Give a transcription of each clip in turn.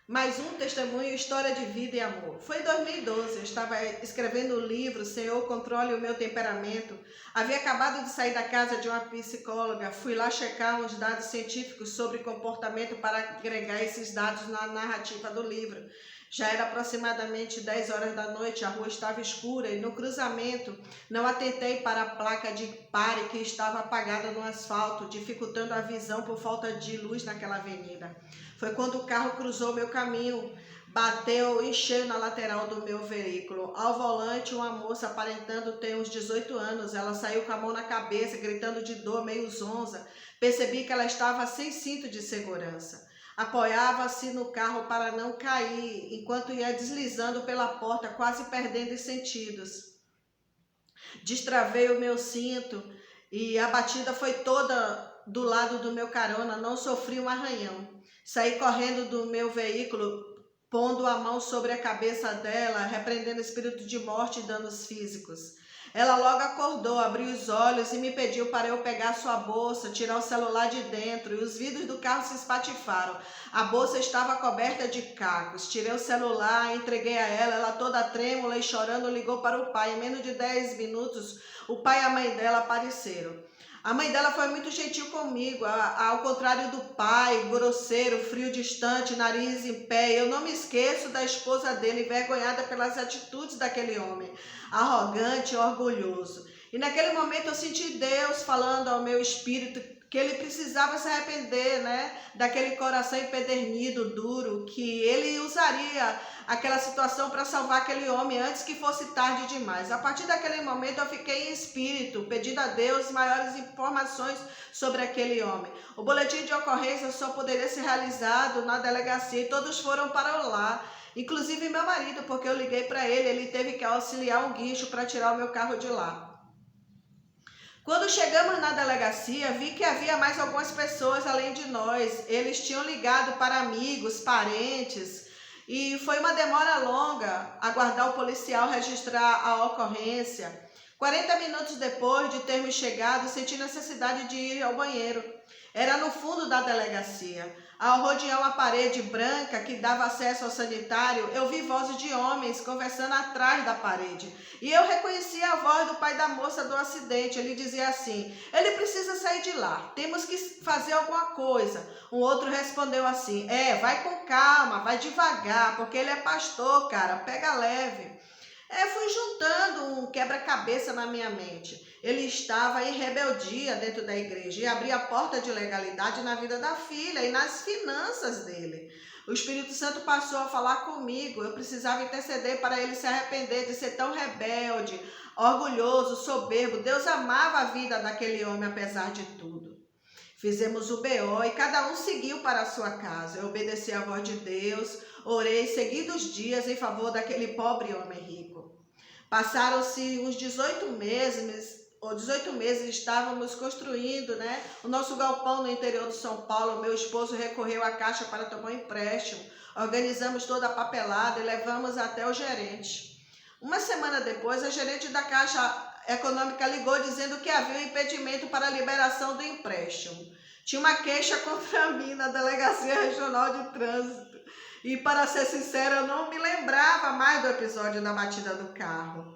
Mais um testemunho, história de vida e amor. Foi em 2012, eu estava escrevendo o livro Senhor, Controle o Meu Temperamento. Havia acabado de sair da casa de uma psicóloga, fui lá checar uns dados científicos sobre comportamento para agregar esses dados na narrativa do livro. Já era aproximadamente 10 horas da noite, a rua estava escura e no cruzamento não atentei para a placa de pare que estava apagada no asfalto, dificultando a visão por falta de luz naquela avenida. Foi quando o carro cruzou meu caminho, bateu em cheio na lateral do meu veículo. Ao volante, uma moça aparentando ter uns 18 anos. Ela saiu com a mão na cabeça, gritando de dor, meio zonza. Percebi que ela estava sem cinto de segurança. Apoiava-se no carro para não cair, enquanto ia deslizando pela porta, quase perdendo os sentidos. Destravei o meu cinto e a batida foi toda do lado do meu carona, não sofri um arranhão. Saí correndo do meu veículo, pondo a mão sobre a cabeça dela, repreendendo o espírito de morte e danos físicos. Ela logo acordou, abriu os olhos e me pediu para eu pegar sua bolsa, tirar o celular de dentro, e os vidros do carro se espatifaram. A bolsa estava coberta de cacos. Tirei o celular, entreguei a ela, ela toda trêmula e chorando ligou para o pai. Em menos de 10 minutos, o pai e a mãe dela apareceram. A mãe dela foi muito gentil comigo, ao contrário do pai, grosseiro, frio, distante, nariz em pé. Eu não me esqueço da esposa dele, envergonhada pelas atitudes daquele homem, arrogante e orgulhoso. E naquele momento eu senti Deus falando ao meu espírito que ele precisava se arrepender, daquele coração empedernido, duro, que ele usaria aquela situação para salvar aquele homem antes que fosse tarde demais. A partir daquele momento eu fiquei em espírito, pedindo a Deus maiores informações sobre aquele homem. O boletim de ocorrência só poderia ser realizado na delegacia e todos foram para lá, inclusive meu marido, porque eu liguei para ele teve que auxiliar um guincho para tirar o meu carro de lá. Quando chegamos na delegacia, vi que havia mais algumas pessoas além de nós. Eles tinham ligado para amigos, parentes, e foi uma demora longa aguardar o policial registrar a ocorrência. 40 minutos depois de termos chegado, senti necessidade de ir ao banheiro. Era no fundo da delegacia. Ao rodear uma parede branca que dava acesso ao sanitário, eu vi vozes de homens conversando atrás da parede. E eu reconheci a voz do pai da moça do acidente. Ele dizia assim: ele precisa sair de lá, temos que fazer alguma coisa. Um outro respondeu assim: vai com calma, vai devagar, porque ele é pastor, cara, pega leve. Fui juntando um quebra-cabeça na minha mente. Ele estava em rebeldia dentro da igreja e abria a porta de legalidade na vida da filha e nas finanças dele. O Espírito Santo passou a falar comigo. Eu precisava interceder para ele se arrepender de ser tão rebelde, orgulhoso, soberbo. Deus amava a vida daquele homem apesar de tudo. Fizemos o BO e cada um seguiu para a sua casa. Eu obedeci à voz de Deus, orei, segui os dias em favor daquele pobre homem rico. Passaram-se uns 18 meses, estávamos construindo o nosso galpão no interior de São Paulo. Meu esposo recorreu à Caixa para tomar um empréstimo. Organizamos toda a papelada e levamos até o gerente. Uma semana depois, a gerente da Caixa Econômica ligou dizendo que havia um impedimento para a liberação do empréstimo. Tinha uma queixa contra mim na Delegacia Regional de Trânsito. E, para ser sincera, eu não me lembrava mais do episódio da batida do carro.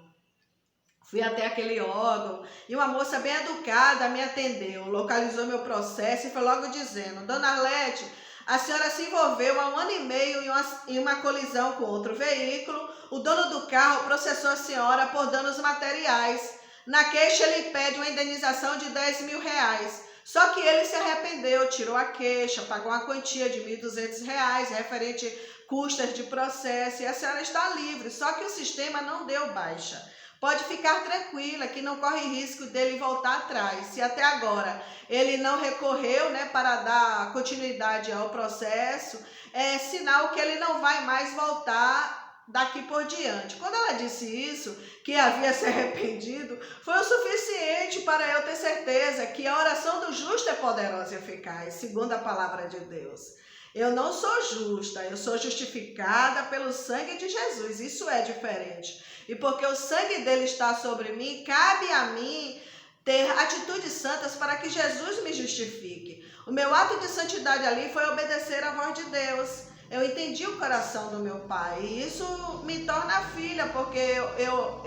Fui até aquele órgão e uma moça bem educada me atendeu, localizou meu processo e foi logo dizendo: Dona Arlete, a senhora se envolveu há 1 ano e meio em uma colisão com outro veículo. O dono do carro processou a senhora por danos materiais. Na queixa ele pede uma indenização de R$10.000. Só que ele se arrependeu, tirou a queixa, pagou uma quantia de R$1.200 referente custas de processo e a senhora está livre. Só que o sistema não deu baixa. Pode ficar tranquila que não corre risco dele voltar atrás. Se até agora ele não recorreu para dar continuidade ao processo, é sinal que ele não vai mais voltar daqui por diante. Quando ela disse isso, que havia se arrependido, foi o suficiente para eu ter certeza que a oração do justo é poderosa e eficaz, segundo a palavra de Deus. Eu não sou justa, eu sou justificada pelo sangue de Jesus, isso é diferente. E porque o sangue dele está sobre mim, cabe a mim ter atitudes santas para que Jesus me justifique. O meu ato de santidade ali foi obedecer à voz de Deus. Eu entendi o coração do meu pai. E isso me torna filha, porque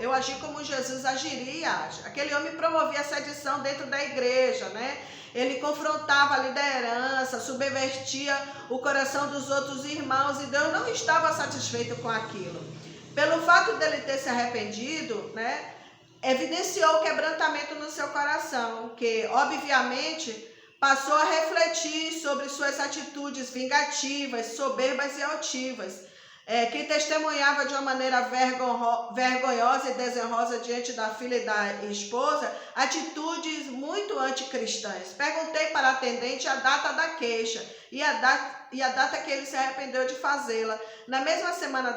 eu agi como Jesus agiria. Aquele homem promovia a sedição dentro da igreja, né? Ele confrontava a liderança, subvertia o coração dos outros irmãos, e Deus não estava satisfeito com aquilo. Pelo fato dele ter se arrependido, né, evidenciou o quebrantamento no seu coração, que obviamente passou a refletir sobre suas atitudes vingativas, soberbas e altivas, que testemunhava de uma maneira vergonhosa e desonrosa diante da filha e da esposa, atitudes muito anticristãs. Perguntei para a atendente a data da queixa e a data que ele se arrependeu de fazê-la. Na mesma semana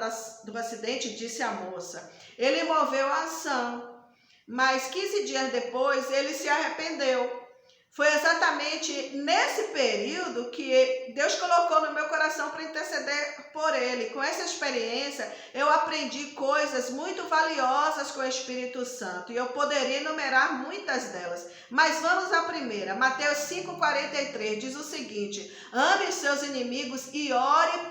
do acidente, disse a moça, ele moveu a ação, mas 15 dias depois ele se arrependeu. Foi exatamente nesse período que Deus colocou no meu coração para interceder por ele. Com essa experiência, eu aprendi coisas muito valiosas com o Espírito Santo. E eu poderia enumerar muitas delas. Mas vamos à primeira. Mateus 5,43 diz o seguinte: ame os seus inimigos e ore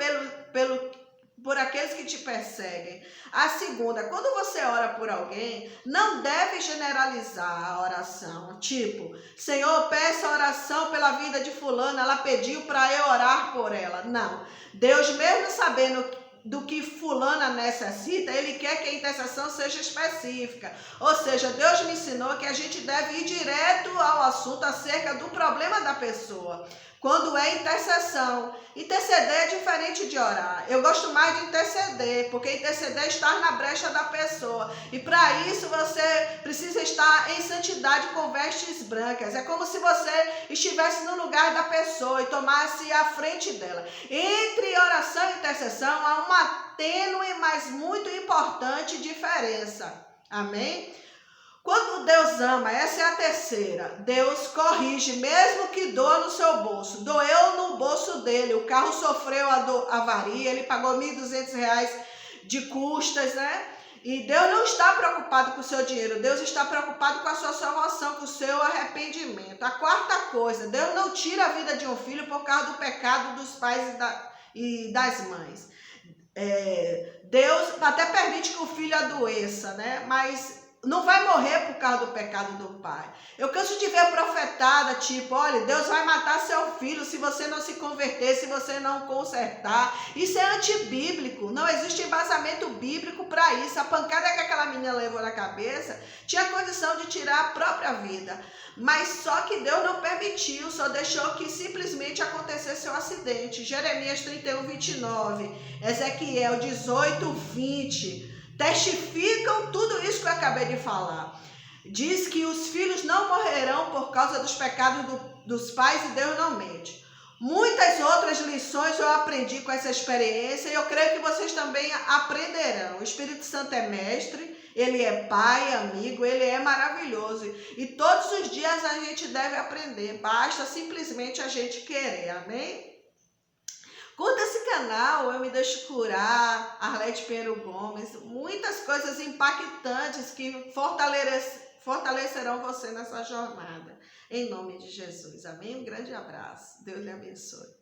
por aqueles que te perseguem. A segunda, quando você ora por alguém, não deve generalizar a oração. Tipo, Senhor, peça oração pela vida de fulano, ela pediu para eu orar por ela. Não. Deus, mesmo sabendo do que fulana necessita, ele quer que a intercessão seja específica. Ou seja, Deus me ensinou que a gente deve ir direto ao assunto acerca do problema da pessoa. Quando é intercessão, interceder é diferente de orar. Eu gosto mais de interceder, porque interceder é estar na brecha da pessoa. E para isso você precisa estar em santidade com vestes brancas. É como se você estivesse no lugar da pessoa e tomasse a frente dela. Entre oração e intercessão há uma tênue, mas muito importante diferença. Amém? Quando Deus ama, essa é a terceira, Deus corrige, mesmo que doa no seu bolso. Doeu no bolso dele, o carro sofreu avaria, ele pagou R$1.200 de custas, né? E Deus não está preocupado com o seu dinheiro, Deus está preocupado com a sua salvação, com o seu arrependimento. A quarta coisa, Deus não tira a vida de um filho por causa do pecado dos pais e das mães. Deus até permite que o filho adoeça, né? Mas não vai morrer por causa do pecado do pai. Eu canso de ver profetada, tipo, olha, Deus vai matar seu filho se você não se converter, se você não consertar. Isso é antibíblico, não existe embasamento bíblico para isso. A pancada que aquela menina levou na cabeça tinha condição de tirar a própria vida. Mas só que Deus não permitiu, só deixou que simplesmente acontecesse o acidente. Jeremias 31:29, Ezequiel 18:20, testificam tudo isso que eu acabei de falar. Diz que os filhos não morrerão por causa dos pecados dos pais e Deus não mente. Muitas outras lições eu aprendi com essa experiência e eu creio que vocês também aprenderão. O Espírito Santo é mestre, ele é pai, amigo, ele é maravilhoso. E todos os dias a gente deve aprender, basta simplesmente a gente querer, amém? Curta esse canal, eu me deixo curar, Arlete Pinheiro Gomes, muitas coisas impactantes que fortalecerão você nessa jornada. Em nome de Jesus, amém? Um grande abraço, Deus lhe abençoe.